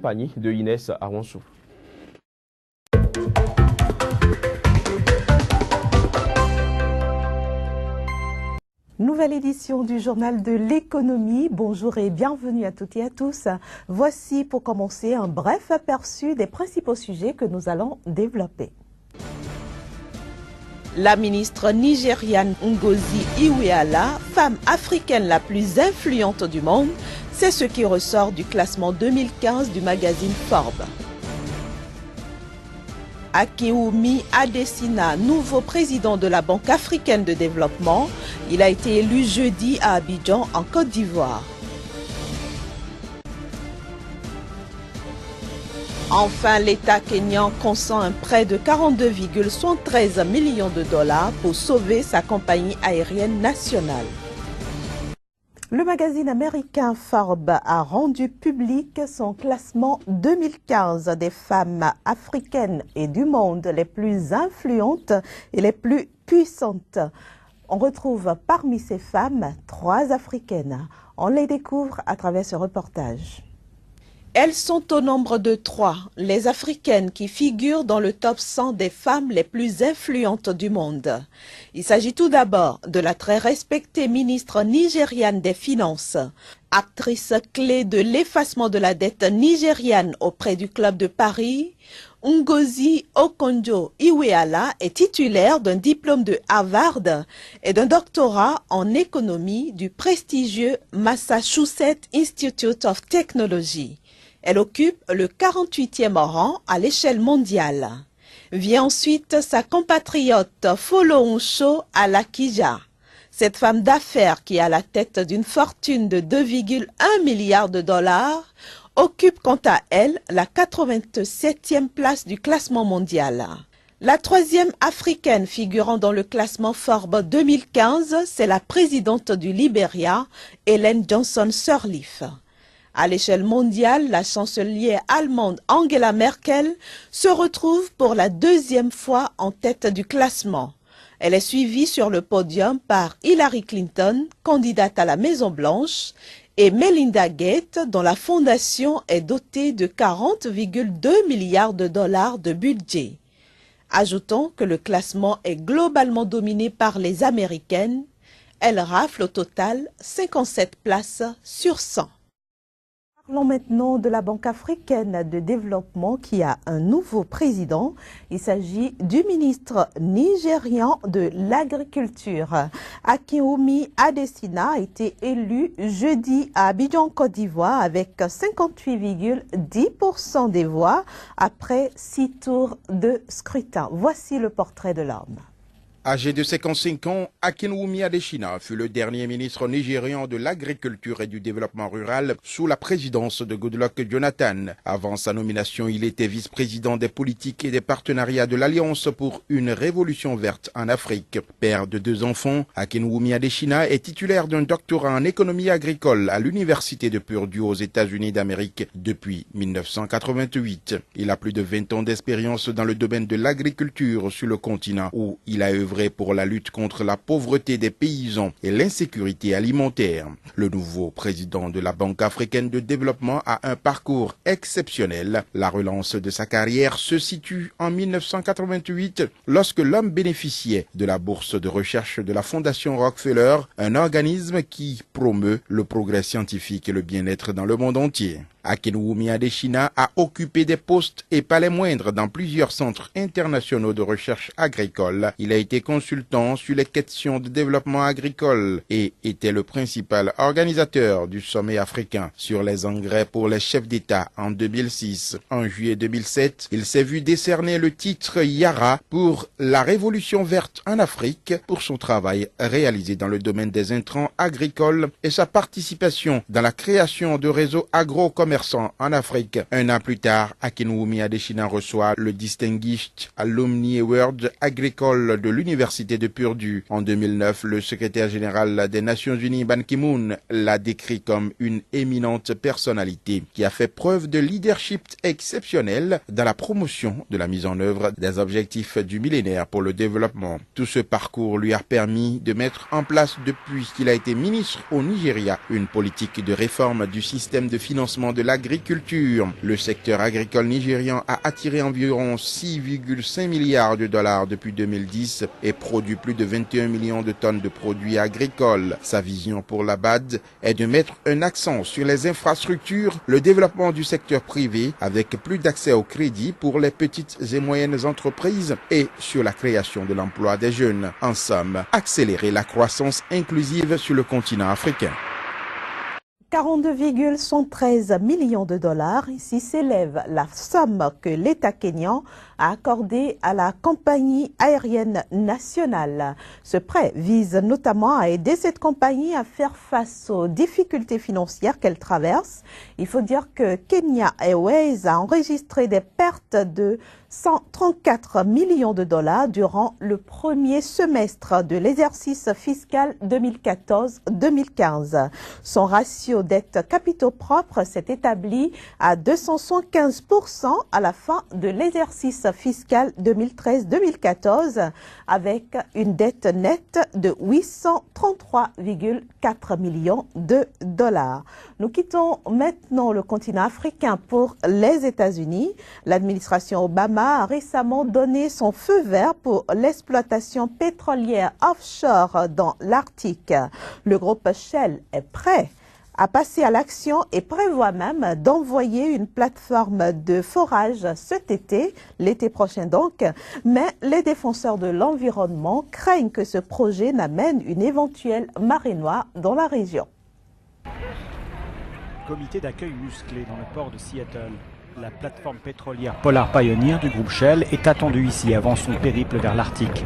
Compagnie de Inès Aronsou. Nouvelle édition du journal de l'économie. Bonjour et bienvenue à toutes et à tous. Voici pour commencer un bref aperçu des principaux sujets que nous allons développer. La ministre nigériane Ngozi Iweala, femme africaine la plus influente du monde, c'est ce qui ressort du classement 2015 du magazine Forbes. Akinwumi Adesina, nouveau président de la Banque africaine de développement, il a été élu jeudi à Abidjan en Côte d'Ivoire. Enfin, l'État kényan consent un prêt de 42,73 millions de dollars pour sauver sa compagnie aérienne nationale. Le magazine américain Forbes a rendu public son classement 2015 des femmes africaines et du monde les plus influentes et les plus puissantes. On retrouve parmi ces femmes 3 africaines. On les découvre à travers ce reportage. Elles sont au nombre de 3, les africaines qui figurent dans le top 100 des femmes les plus influentes du monde. Il s'agit tout d'abord de la très respectée ministre nigériane des Finances, actrice clé de l'effacement de la dette nigériane auprès du Club de Paris. Ngozi Okonjo-Iweala est titulaire d'un diplôme de Harvard et d'un doctorat en économie du prestigieux Massachusetts Institute of Technology. Elle occupe le 48e rang à l'échelle mondiale. Vient ensuite sa compatriote Folorunshò Alakija. Cette femme d'affaires qui est à la tête d'une fortune de 2,1 milliards de dollars occupe quant à elle la 87e place du classement mondial. La 3e africaine figurant dans le classement Forbes 2015, c'est la présidente du Libéria, Ellen Johnson Sirleaf. À l'échelle mondiale, la chancelière allemande Angela Merkel se retrouve pour la 2e fois en tête du classement. Elle est suivie sur le podium par Hillary Clinton, candidate à la Maison-Blanche, et Melinda Gates, dont la fondation est dotée de 40,2 milliards de dollars de budget. Ajoutons que le classement est globalement dominé par les Américaines. Elles raflent au total 57 places sur 100. Parlons maintenant de la Banque africaine de développement qui a un nouveau président. Il s'agit du ministre nigérian de l'Agriculture. Akinwumi Adesina a été élu jeudi à Abidjan, Côte d'Ivoire avec 58,10% des voix après 6 tours de scrutin. Voici le portrait de l'homme. Âgé de 55 ans, Akinwumi Adesina fut le dernier ministre nigérian de l'Agriculture et du Développement rural sous la présidence de Goodluck Jonathan. Avant sa nomination, il était vice-président des politiques et des partenariats de l'Alliance pour une révolution verte en Afrique. Père de 2 enfants, Akinwumi Adesina est titulaire d'un doctorat en économie agricole à l'Université de Purdue aux États-Unis d'Amérique depuis 1988. Il a plus de 20 ans d'expérience dans le domaine de l'agriculture sur le continent où il a œuvré pour la lutte contre la pauvreté des paysans et l'insécurité alimentaire. Le nouveau président de la Banque africaine de développement a un parcours exceptionnel. La relance de sa carrière se situe en 1988 lorsque l'homme bénéficiait de la bourse de recherche de la Fondation Rockefeller, un organisme qui promeut le progrès scientifique et le bien-être dans le monde entier. Akinwumi Adesina a occupé des postes et pas les moindres dans plusieurs centres internationaux de recherche agricole. Il a été consultant sur les questions de développement agricole et était le principal organisateur du sommet africain sur les engrais pour les chefs d'État en 2006. En juillet 2007, il s'est vu décerner le titre Yara pour la révolution verte en Afrique pour son travail réalisé dans le domaine des intrants agricoles et sa participation dans la création de réseaux agro-commerciaux en Afrique. Un an plus tard, Akinwumi Adesina reçoit le Distinguished Alumni Award agricole de l'Université l'université de Purdue. En 2009, le secrétaire général des Nations Unies, Ban Ki-moon, l'a décrit comme une éminente personnalité qui a fait preuve de leadership exceptionnel dans la promotion de la mise en œuvre des objectifs du millénaire pour le développement. Tout ce parcours lui a permis de mettre en place, depuis qu'il a été ministre au Nigeria, une politique de réforme du système de financement de l'agriculture. Le secteur agricole nigérian a attiré environ 6,5 milliards de dollars depuis 2010 et produit plus de 21 millions de tonnes de produits agricoles. Sa vision pour la BAD est de mettre un accent sur les infrastructures, le développement du secteur privé avec plus d'accès au crédit pour les petites et moyennes entreprises et sur la création de l'emploi des jeunes. En somme, accélérer la croissance inclusive sur le continent africain. 42,113 millions de dollars, ici s'élève la somme que l'État kényan a accordée à la compagnie aérienne nationale. Ce prêt vise notamment à aider cette compagnie à faire face aux difficultés financières qu'elle traverse. Il faut dire que Kenya Airways a enregistré des pertes de 134 millions de dollars durant le premier semestre de l'exercice fiscal 2014-2015. Son ratio dette capitaux propres s'est établi à 275% à la fin de l'exercice fiscal 2013-2014 avec une dette nette de 833,4 millions de dollars. Nous quittons maintenant le continent africain pour les États-Unis. L'administration Obama a récemment donné son feu vert pour l'exploitation pétrolière offshore dans l'Arctique. Le groupe Shell est prêt à passer à l'action et prévoit même d'envoyer une plateforme de forage cet été, l'été prochain donc, mais les défenseurs de l'environnement craignent que ce projet n'amène une éventuelle marée noire dans la région. Comité d'accueil musclé dans le port de Seattle. La plateforme pétrolière Polar Pioneer du groupe Shell est attendue ici avant son périple vers l'Arctique.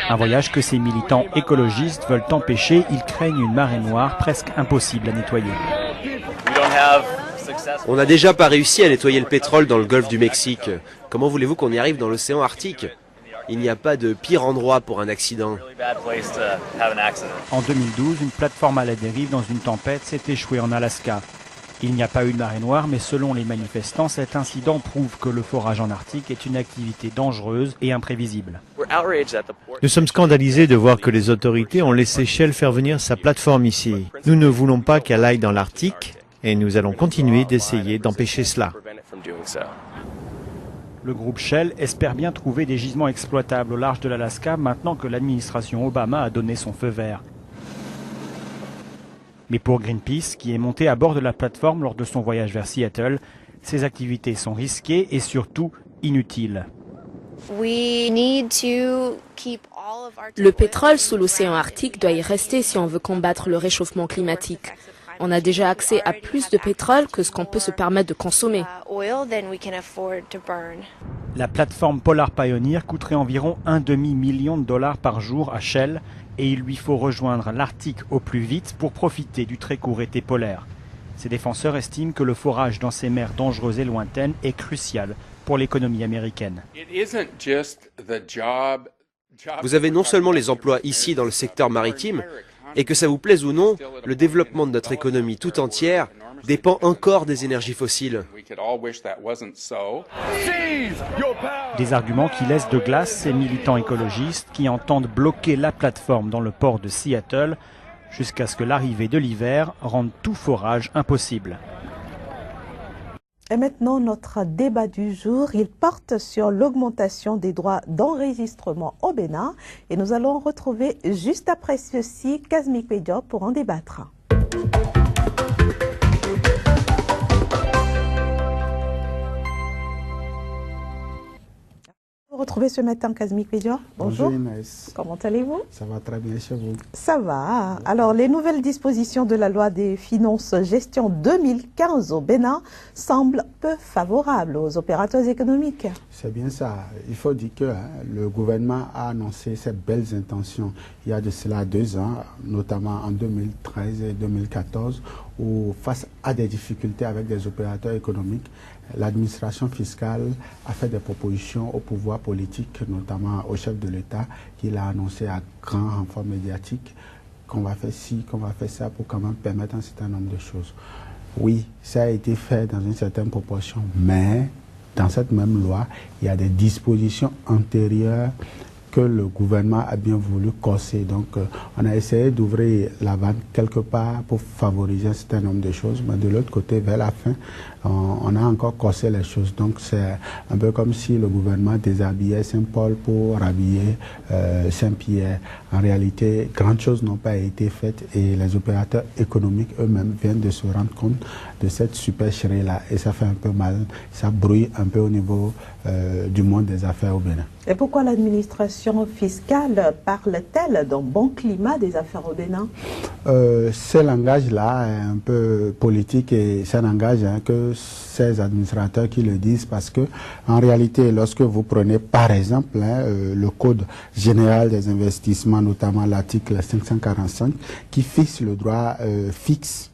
Un voyage que ces militants écologistes veulent empêcher. Ils craignent une marée noire presque impossible à nettoyer. On n'a déjà pas réussi à nettoyer le pétrole dans le golfe du Mexique. Comment voulez-vous qu'on y arrive dans l'océan Arctique? Il n'y a pas de pire endroit pour un accident. En 2012, une plateforme à la dérive dans une tempête s'est échouée en Alaska. Il n'y a pas eu de marée noire, mais selon les manifestants, cet incident prouve que le forage en Arctique est une activité dangereuse et imprévisible. Nous sommes scandalisés de voir que les autorités ont laissé Shell faire venir sa plateforme ici. Nous ne voulons pas qu'elle aille dans l'Arctique et nous allons continuer d'essayer d'empêcher cela. Le groupe Shell espère bien trouver des gisements exploitables au large de l'Alaska maintenant que l'administration Obama a donné son feu vert. Mais pour Greenpeace, qui est monté à bord de la plateforme lors de son voyage vers Seattle, ces activités sont risquées et surtout inutiles. Le pétrole sous l'océan Arctique doit y rester si on veut combattre le réchauffement climatique. On a déjà accès à plus de pétrole que ce qu'on peut se permettre de consommer. La plateforme Polar Pioneer coûterait environ $1,5 million par jour à Shell et il lui faut rejoindre l'Arctique au plus vite pour profiter du très court été polaire. Ses défenseurs estiment que le forage dans ces mers dangereuses et lointaines est crucial pour l'économie américaine. Vous avez non seulement les emplois ici dans le secteur maritime, et que ça vous plaise ou non, le développement de notre économie tout entière dépend encore des énergies fossiles. Des arguments qui laissent de glace ces militants écologistes qui entendent bloquer la plateforme dans le port de Seattle jusqu'à ce que l'arrivée de l'hiver rende tout forage impossible. Et maintenant, notre débat du jour, il porte sur l'augmentation des droits d'enregistrement au Bénin. Et nous allons retrouver juste après ceci Kazmi Kwedio pour en débattre. Retrouver ce matin Kazmi Kwedio. Bonjour. Bonjour Inès. Comment allez-vous? Ça va très bien chez vous. Ça va. Alors, les nouvelles dispositions de la loi des finances gestion 2015 au Bénin semblent peu favorables aux opérateurs économiques. C'est bien ça. Il faut dire que le gouvernement a annoncé ses belles intentions il y a de cela 2 ans, notamment en 2013 et 2014, où face à des difficultés avec des opérateurs économiques, l'administration fiscale a fait des propositions au pouvoir politique, notamment au chef de l'État, qu'il a annoncé à grand renfort médiatique qu'on va faire ci, qu'on va faire ça pour quand même permettre un certain nombre de choses. Oui, ça a été fait dans une certaine proportion, mais dans cette même loi, il y a des dispositions antérieures que le gouvernement a bien voulu corser. Donc, on a essayé d'ouvrir la vanne quelque part pour favoriser un certain nombre de choses, mais de l'autre côté, vers la fin, on a encore corsé les choses. Donc, c'est un peu comme si le gouvernement déshabillait Saint-Paul pour habiller Saint-Pierre. En réalité, grandes choses n'ont pas été faites et les opérateurs économiques eux-mêmes viennent de se rendre compte de cette supercherie-là. Et ça fait un peu mal, ça brouille un peu au niveau du monde des affaires au Bénin. Et pourquoi l'administration fiscale parle-t-elle d'un bon climat des affaires au Bénin? Ce langage-là est un peu politique et c'est un langage que ces administrateurs qui le disent parce que en réalité, lorsque vous prenez par exemple le Code général des investissements, notamment l'article 545, qui fixe le droit fixe.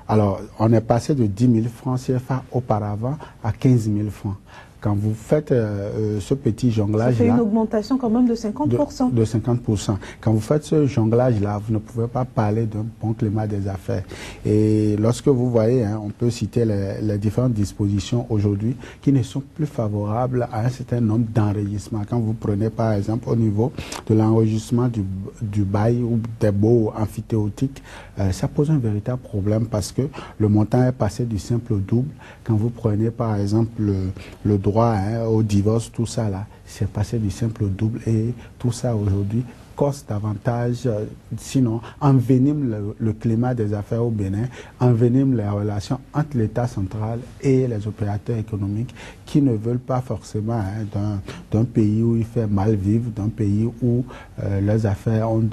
Alors, on est passé de 10 000 francs CFA auparavant à 15 000 francs. Quand vous faites ce petit jonglage-là... Ça fait une augmentation quand même de 50%. De 50%. Quand vous faites ce jonglage-là, vous ne pouvez pas parler d'un bon climat des affaires. Et lorsque vous voyez, on peut citer les différentes dispositions aujourd'hui qui ne sont plus favorables à un certain nombre d'enregistrements. Quand vous prenez par exemple au niveau de l'enregistrement du bail ou des baux amphithéotiques, ça pose un véritable problème parce que le montant est passé du simple au double. Quand vous prenez par exemple le droit au divorce, tout ça là, c'est passé du simple au double et tout ça aujourd'hui cause davantage, sinon envenime le climat des affaires au Bénin, envenime les relations entre l'État central et les opérateurs économiques qui ne veulent pas forcément d'un pays où il fait mal vivre, d'un pays où leurs affaires ont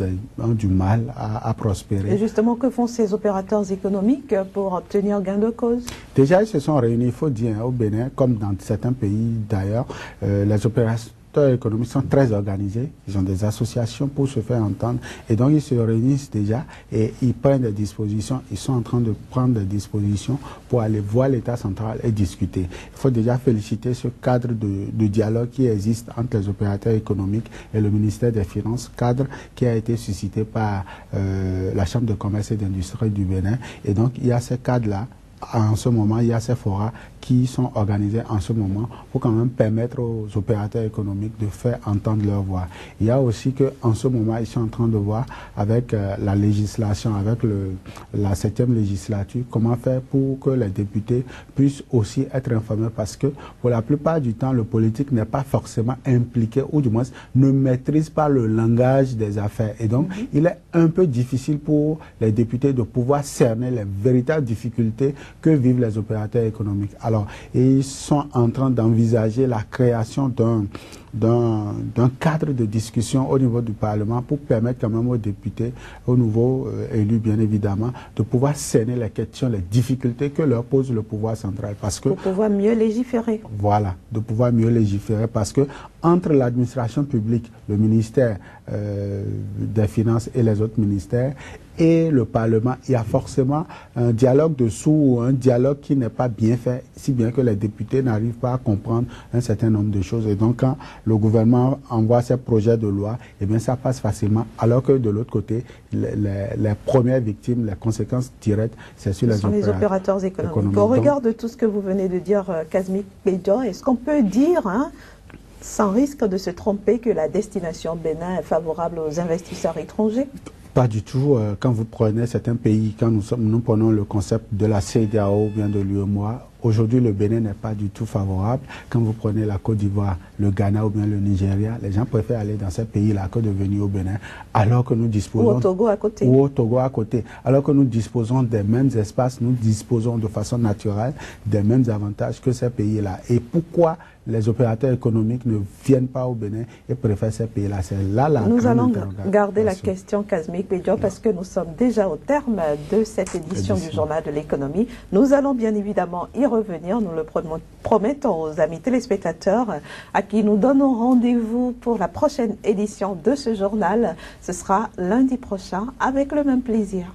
du mal à prospérer. Et justement, que font ces opérateurs économiques pour obtenir gain de cause? Déjà, ils se sont réunis, il faut dire, au Bénin, comme dans certains pays d'ailleurs, les opérateurs économiques sont très organisés, ils ont des associations pour se faire entendre et donc ils se réunissent déjà et ils prennent des dispositions, ils sont en train de prendre des dispositions pour aller voir l'État central et discuter. Il faut déjà féliciter ce cadre de dialogue qui existe entre les opérateurs économiques et le ministère des Finances, cadre qui a été suscité par la Chambre de commerce et d'industrie du Bénin et donc il y a ce cadre-là. En ce moment, il y a ces forats qui sont organisés en ce moment pour quand même permettre aux opérateurs économiques de faire entendre leur voix. Il y a aussi qu'en ce moment, ils sont en train de voir avec la législation, avec la 7e législature, comment faire pour que les députés puissent aussi être informés parce que pour la plupart du temps, le politique n'est pas forcément impliqué ou du moins ne maîtrise pas le langage des affaires. Et donc, il est un peu difficile pour les députés de pouvoir cerner les véritables difficultés que vivent les opérateurs économiques. Alors, ils sont en train d'envisager la création d'un cadre de discussion au niveau du Parlement pour permettre quand même aux députés, aux nouveaux élus bien évidemment, de pouvoir cerner les questions, les difficultés que leur pose le pouvoir central. Parce que, pour pouvoir mieux légiférer. Voilà, de pouvoir mieux légiférer parce que entre l'administration publique, le ministère des Finances et les autres ministères, et le Parlement, il y a forcément un dialogue dessous ou un dialogue qui n'est pas bien fait, si bien que les députés n'arrivent pas à comprendre un certain nombre de choses. Et donc, quand le gouvernement envoie ses projets de loi, eh bien, ça passe facilement, alors que de l'autre côté, les premières victimes, les conséquences directes, c'est sur les opérateurs économiques. Au regard de tout ce que vous venez de dire, Kazmik Bédian, est-ce qu'on peut dire, sans risque de se tromper, que la destination Bénin est favorable aux investisseurs étrangers? Pas du tout. Quand vous prenez certains pays, quand nous prenons le concept de la CEDEAO ou bien de l'UEMOA, aujourd'hui le Bénin n'est pas du tout favorable. Quand vous prenez la Côte d'Ivoire, le Ghana ou bien le Nigeria, les gens préfèrent aller dans ces pays-là que de venir au Bénin, alors que nous disposons... Ou au Togo à côté. Ou au Togo à côté. Alors que nous disposons des mêmes espaces, nous disposons de façon naturelle des mêmes avantages que ces pays-là. Et pourquoi les opérateurs économiques ne viennent pas au Bénin et préfèrent ces pays-là? C'est là la Nous allons garder la question, Kazmik Bédian, parce que nous sommes déjà au terme de cette édition du Journal de l'économie. Nous allons bien évidemment y revenir, nous le promettons aux amis téléspectateurs à qui nous donnons rendez-vous pour la prochaine édition de ce journal. Ce sera lundi prochain avec le même plaisir.